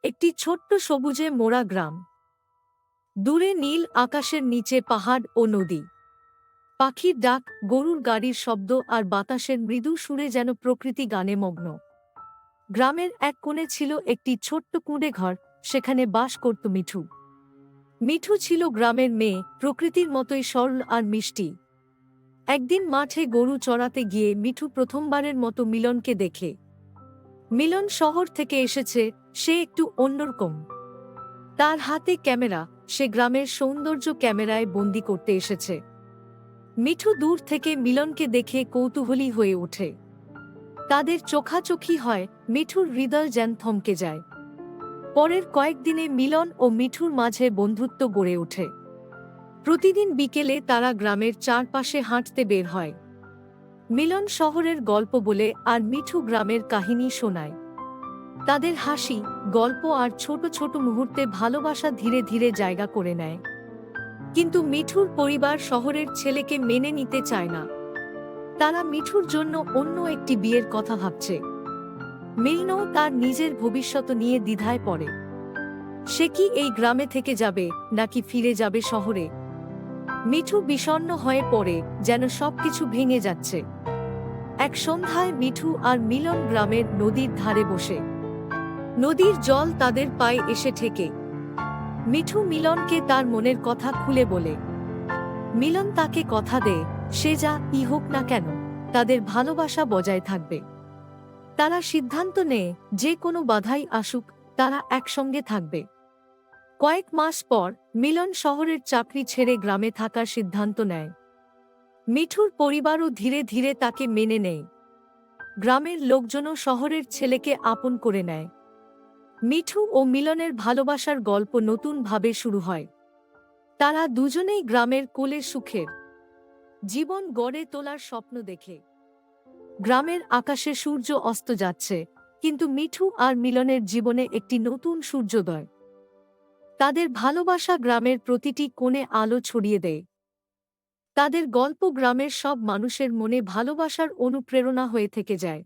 একটি ছোট্ট সবুজে মোড়া গ্রাম। দূরে নীল আকাশের নিচে পাহাড় ও নদী। পাখির ডাক, গরুর গাড়ির শব্দ আর বাতাসের মৃদু সুরে যেন প্রকৃতি গানে মগ্ন। গ্রামের এক কোণে ছিল একটি ছোট্ট কুঁড়ে ঘর, সেখানে বাস করত মিঠু। মিঠু ছিল গ্রামের মেয়ে, প্রকৃতির মতোই সরল আর মিষ্টি। একদিন মাঠে গরু চড়াতে গিয়ে মিঠু প্রথমবারের মতো মিলনকে দেখে। মিলন শহর থেকে এসেছে, সে একটু অন্যরকম। তার হাতে ক্যামেরা, সে গ্রামের সৌন্দর্য ক্যামেরায় বন্দি করতে এসেছে। মিঠু দূর থেকে মিলনকে দেখে কৌতূহলী হয়ে ওঠে। তাদের চোখাচোখি হয়, মিঠুর হৃদয় যেন থমকে যায়। পরের কয়েকদিনে মিলন ও মিঠুর মাঝে বন্ধুত্ব গড়ে ওঠে। প্রতিদিন বিকেলে তারা গ্রামের চারপাশে হাঁটতে বের হয়। মিলন শহরের গল্প বলে আর মিঠু গ্রামের কাহিনী শোনায়। তাদের হাসি, গল্প আর ছোট ছোট মুহূর্তে ভালোবাসা ধীরে ধীরে জায়গা করে নেয়। কিন্তু মিঠুর পরিবার শহরের ছেলেকে মেনে নিতে চায় না। তারা মিঠুর জন্য অন্য একটি বিয়ের কথা ভাবছে। মিলনও তার নিজের ভবিষ্যৎ নিয়ে দ্বিধায় পড়ে। সে কি এই গ্রামে থেকে যাবে নাকি ফিরে যাবে শহরে? মিঠু বিষণ্ণ হয়ে পড়ে, যেন সবকিছু ভেঙে যাচ্ছে। এক সন্ধ্যায় মিঠু আর মিলন গ্রামের নদীর ধারে বসে। নদীর জল তাদের পায়ে এসে ঠেকে। মিঠু মিলনকে তার মনের কথা খুলে বলে। মিলন তাকে কথা দেয়, সে যা হোক না কেন তাদের ভালোবাসা বজায় থাকবে। তারা সিদ্ধান্ত নেয়, যে কোনো বাধাই আসুক তারা একসঙ্গে থাকবে। কয়েক মাস পর মিলন শহরের চাকরি ছেড়ে গ্রামে থাকার সিদ্ধান্ত নেয়। মিঠুর পরিবারও ধীরে ধীরে তাকে মেনে নেয়। গ্রামের লোকজনও শহরের ছেলেকে আপন করে নেয়। মিঠু ও মিলনের ভালোবাসার গল্প নতুনভাবে শুরু হয়। তারা দুজনেই গ্রামের কোলে সুখের জীবন গড়ে তোলার স্বপ্ন দেখে। গ্রামের আকাশে সূর্য অস্ত যাচ্ছে, কিন্তু মিঠু আর মিলনের জীবনে একটি নতুন সূর্যোদয়। তাদের ভালোবাসা গ্রামের প্রতিটি কোণে আলো ছড়িয়ে দেয়। তাদের গল্প গ্রামের সব মানুষের মনে ভালোবাসার অনুপ্রেরণা হয়ে থেকে যায়।